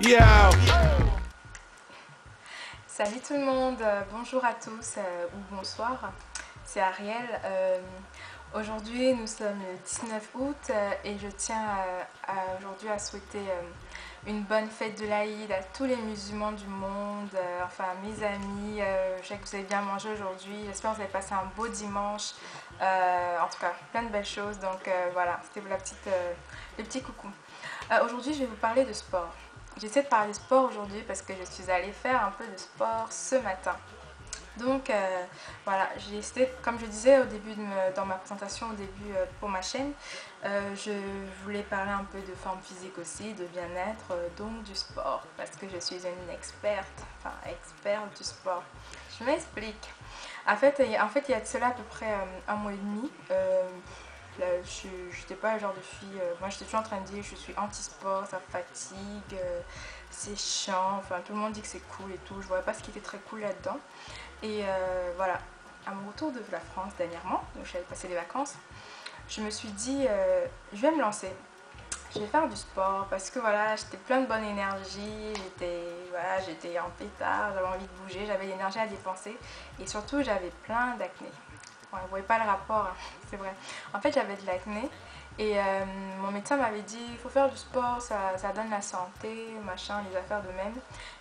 Yo. Salut tout le monde, bonjour à tous ou bonsoir, c'est Ariel. Aujourd'hui nous sommes le 19 août et je tiens aujourd'hui à souhaiter une bonne fête de l'Aïd à tous les musulmans du monde, enfin mes amis. Je sais que vous avez bien mangé aujourd'hui, j'espère que vous avez passé un beau dimanche, en tout cas plein de belles choses, donc voilà, c'était le petit coucou. Aujourd'hui je vais vous parler de sport. J'essaie de parler de sport aujourd'hui parce que je suis allée faire un peu de sport ce matin. Donc voilà, j'ai essayé, comme je disais au début dans ma présentation au début pour ma chaîne, je voulais parler un peu de forme physique aussi, de bien-être, donc du sport, parce que je suis une experte du sport. Je m'explique. En fait, il y a de cela à peu près un mois et demi. Je n'étais pas le genre de fille, moi j'étais toujours en train de dire je suis anti-sport, ça fatigue, c'est chiant, enfin tout le monde dit que c'est cool et tout, je voyais pas ce qui était très cool là-dedans. Et voilà, à mon retour de la France dernièrement, donc j'allais passer les vacances, je me suis dit je vais me lancer, je vais faire du sport parce que voilà, j'étais plein de bonne énergie, j'étais en pétard, j'avais envie de bouger, j'avais l'énergie à dépenser et surtout j'avais plein d'acné. Ouais, vous voyez pas le rapport, hein, c'est vrai. En fait, j'avais de l'acné et mon médecin m'avait dit il faut faire du sport, ça donne la santé, machin, les affaires de même.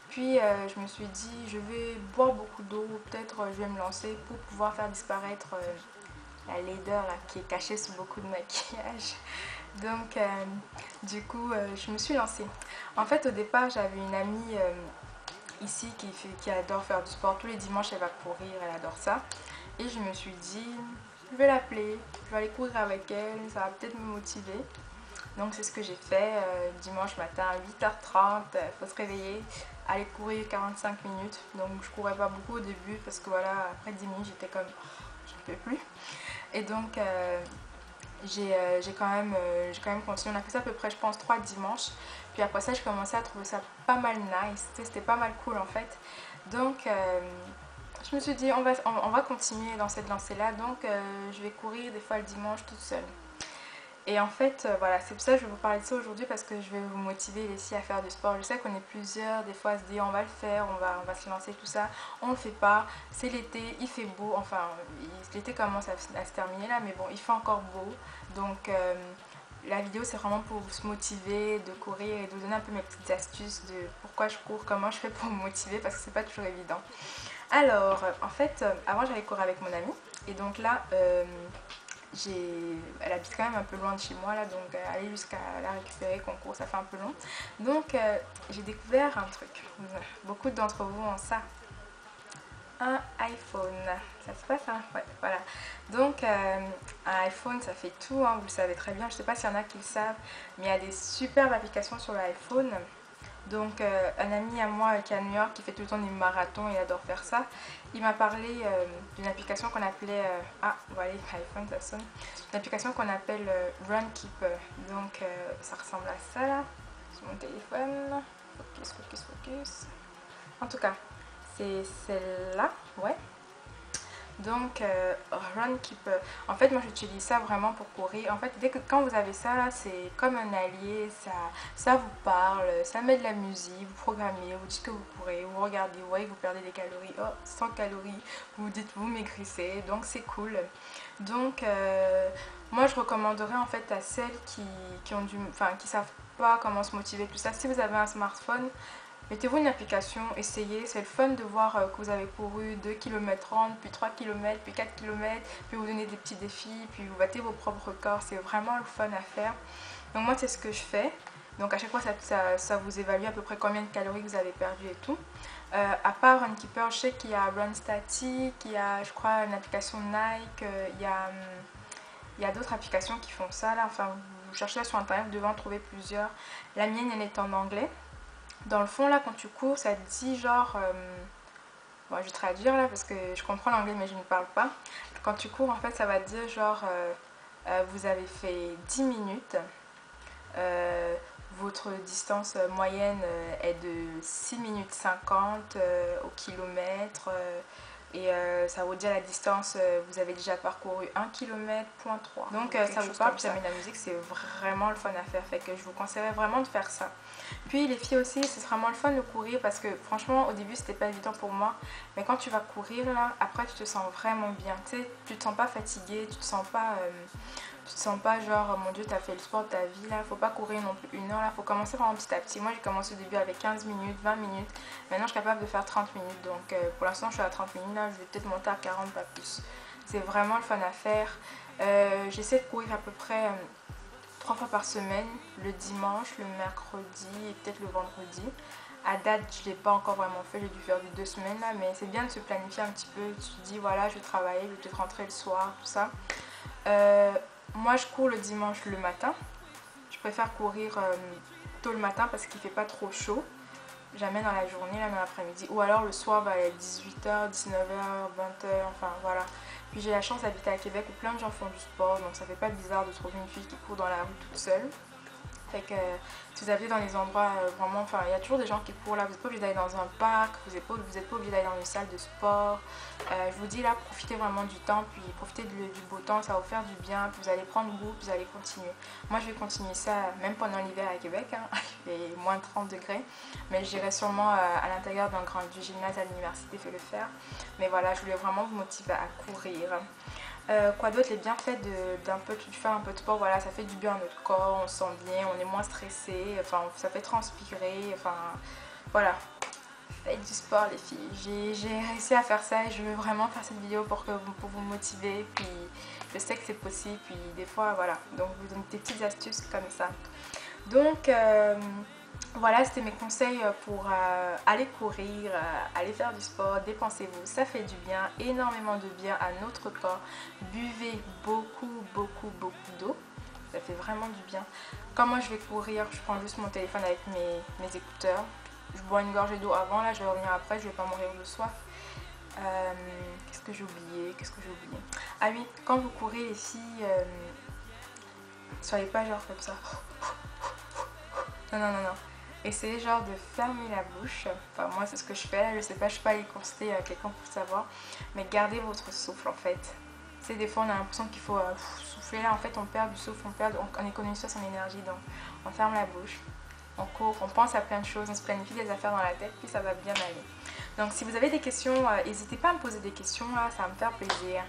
Puis je me suis dit je vais boire beaucoup d'eau, peut-être je vais me lancer pour pouvoir faire disparaître la laideur là, qui est cachée sous beaucoup de maquillage. Donc du coup, je me suis lancée. En fait, au départ, j'avais une amie ici qui adore faire du sport. Tous les dimanches, elle va courir, elle adore ça. Et je me suis dit, je vais l'appeler, je vais aller courir avec elle, ça va peut-être me motiver. Donc c'est ce que j'ai fait dimanche matin à 8h30, il faut se réveiller, aller courir 45 minutes. Donc je courais pas beaucoup au début parce que voilà, après 10 minutes j'étais comme, je ne peux plus. Et donc j'ai quand même continué. On a fait ça à peu près, je pense, 3 dimanches. Puis après ça, je commençais à trouver ça pas mal nice. C'était pas mal cool en fait. Donc je me suis dit, on va continuer dans cette lancée-là. Donc je vais courir des fois le dimanche toute seule. Et en fait, voilà, c'est pour ça que je vais vous parler de ça aujourd'hui parce que je vais vous motiver les filles à faire du sport. Je sais qu'on est plusieurs, des fois à se dire on va le faire, on va se lancer, tout ça. On le fait pas, c'est l'été, il fait beau, enfin l'été commence à se terminer là, mais bon, il fait encore beau. Donc la vidéo c'est vraiment pour se motiver de courir et de vous donner un peu mes petites astuces de pourquoi je cours, comment je fais pour me motiver parce que c'est pas toujours évident. Alors, en fait, avant j'allais courir avec mon amie et donc là, elle habite quand même un peu loin de chez moi là, donc aller jusqu'à la récupérer qu'on court ça fait un peu long. Donc j'ai découvert un truc, beaucoup d'entre vous ont ça, un iPhone, ça se passe hein, ouais, voilà. Donc un iPhone ça fait tout, hein, vous le savez très bien, je sais pas s'il y en a qui le savent, mais il y a des superbes applications sur l'iPhone. Donc un ami à moi qui est à New York, qui fait tout le temps des marathons, il adore faire ça. Il m'a parlé d'une application qu'on appelait, ah voilà, iPhone ça sonne, une application qu'on appelle Runkeeper. Donc ça ressemble à ça là, sur mon téléphone. Focus, focus, focus. En tout cas, c'est celle-là, ouais. Donc Runkeeper, en fait moi j'utilise ça vraiment pour courir. En fait quand vous avez ça là, c'est comme un allié, ça vous parle, ça met de la musique, vous programmez, vous dites que vous courez, vous regardez, vous voyez que vous perdez des calories, oh 100 calories, vous dites vous maigrissez, donc c'est cool. Donc moi je recommanderais en fait à celles qui savent pas comment se motiver, tout ça, si vous avez un smartphone, mettez-vous une application, essayez, c'est le fun de voir que vous avez couru 2 km 30, puis 3 km, puis 4 km, puis vous donnez des petits défis, puis vous battez vos propres records, c'est vraiment le fun à faire. Donc moi c'est ce que je fais, donc à chaque fois ça vous évalue à peu près combien de calories vous avez perdu et tout. À part Runkeeper, je sais qu'il y a Runstatic, il y a je crois une application Nike, il y a d'autres applications qui font ça là, enfin vous cherchez là sur internet, vous devez en trouver plusieurs. La mienne elle est en anglais. Dans le fond là quand tu cours ça te dit genre bon, je vais traduire là parce que je comprends l'anglais mais je ne parle pas. Quand tu cours en fait ça va te dire genre vous avez fait 10 minutes, votre distance moyenne est de 6 minutes 50 au kilomètre, et ça vous dit à la distance vous avez déjà parcouru 1 km.3. Donc ça vous parle, puis ça met de la musique, c'est vraiment le fun à faire, fait que je vous conseillerais vraiment de faire ça. Puis les filles aussi, c'est vraiment le fun de courir parce que franchement au début c'était pas évident pour moi, mais quand tu vas courir là, après tu te sens vraiment bien, tu sais, tu te sens pas fatiguée, tu te sens pas genre mon dieu t'as fait le sport de ta vie là, faut pas courir non plus 1 heure là, faut commencer vraiment petit à petit. Moi j'ai commencé au début avec 15 minutes, 20 minutes, maintenant je suis capable de faire 30 minutes, donc pour l'instant je suis à 30 minutes là, je vais peut-être monter à 40, pas plus. C'est vraiment le fun à faire. J'essaie de courir à peu près 3 fois par semaine, le dimanche, le mercredi et peut-être le vendredi. À date, je ne l'ai pas encore vraiment fait, j'ai dû faire 2 semaines là, mais c'est bien de se planifier un petit peu. Tu te dis, voilà, je vais travailler, je vais peut-être rentrer le soir, tout ça. Moi, je cours le dimanche le matin. Je préfère courir tôt le matin parce qu'il ne fait pas trop chaud. Jamais dans la journée, là, dans l'après-midi. Ou alors le soir, bah, 18h, 19h, 20h, enfin voilà. Puis j'ai la chance d'habiter à Québec où plein de gens font du sport, donc ça fait pas bizarre de trouver une fille qui court dans la rue toute seule. Fait que si vous habitez dans des endroits vraiment, enfin il y a toujours des gens qui courent là, vous n'êtes pas obligé d'aller dans un parc, vous n'êtes pas obligé d'aller dans une salle de sport. Je vous dis là, profitez vraiment du temps, puis profitez du beau temps, ça va vous faire du bien, puis vous allez prendre goût, puis vous allez continuer. Moi je vais continuer ça même pendant l'hiver à Québec, hein, il fait moins de 30 degrés, mais j'irai sûrement à l'intérieur du gymnase à l'université, fait le faire. Mais voilà, je voulais vraiment vous motiver à courir. Quoi d'autre, les bienfaits de faire un peu de sport, voilà, ça fait du bien à notre corps, on se sent bien, on est moins stressé, enfin ça fait transpirer, enfin voilà, faites du sport les filles. J'ai réussi à faire ça et je veux vraiment faire cette vidéo pour vous motiver, puis je sais que c'est possible, puis des fois voilà, donc je vous donne des petites astuces comme ça. Donc voilà, c'était mes conseils pour aller courir, aller faire du sport, dépensez-vous, ça fait du bien, énormément de bien à notre corps. Buvez beaucoup d'eau, ça fait vraiment du bien. Quand moi je vais courir, je prends juste mon téléphone avec mes écouteurs. Je bois une gorgée d'eau avant, là je vais revenir après, je vais pas mourir de soif. Qu'est-ce que j'ai oublié? Ah oui, quand vous courez les filles, soyez pas genre comme ça. Non. Essayez genre de fermer la bouche. Enfin moi c'est ce que je fais là, je sais pas, je suis pas allée consulter quelqu'un pour savoir. Mais gardez votre souffle en fait. Tu sais, des fois on a l'impression qu'il faut souffler là, en fait on perd du souffle, on économise pas son énergie. Donc on ferme la bouche, on court, on pense à plein de choses, on se planifie des affaires dans la tête, puis ça va bien aller. Donc si vous avez des questions, n'hésitez pas à me poser des questions là, ça va me faire plaisir.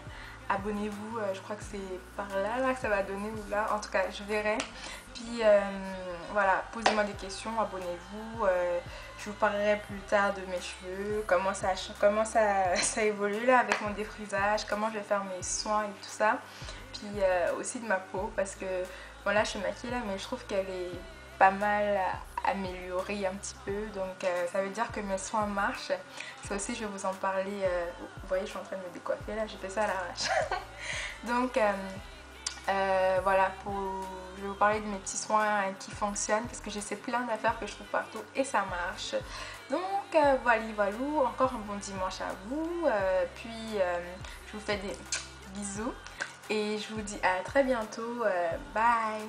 Abonnez-vous, je crois que c'est par là que ça va donner ou là, en tout cas je verrai. Puis voilà, posez-moi des questions, abonnez-vous, je vous parlerai plus tard de mes cheveux, comment ça évolue là avec mon défrisage, comment je vais faire mes soins et tout ça. Puis aussi de ma peau parce que bon là je suis maquillée là mais je trouve qu'elle est pas mal améliorée un petit peu, donc ça veut dire que mes soins marchent. Ça aussi je vais vous en parler, vous voyez je suis en train de me décoiffer là, j'ai fait ça à l'arrache. Donc voilà, je vais vous parler de mes petits soins qui fonctionnent parce que j'essaie plein d'affaires que je trouve partout et ça marche. Donc voilà, encore un bon dimanche à vous, puis je vous fais des bisous et je vous dis à très bientôt, bye.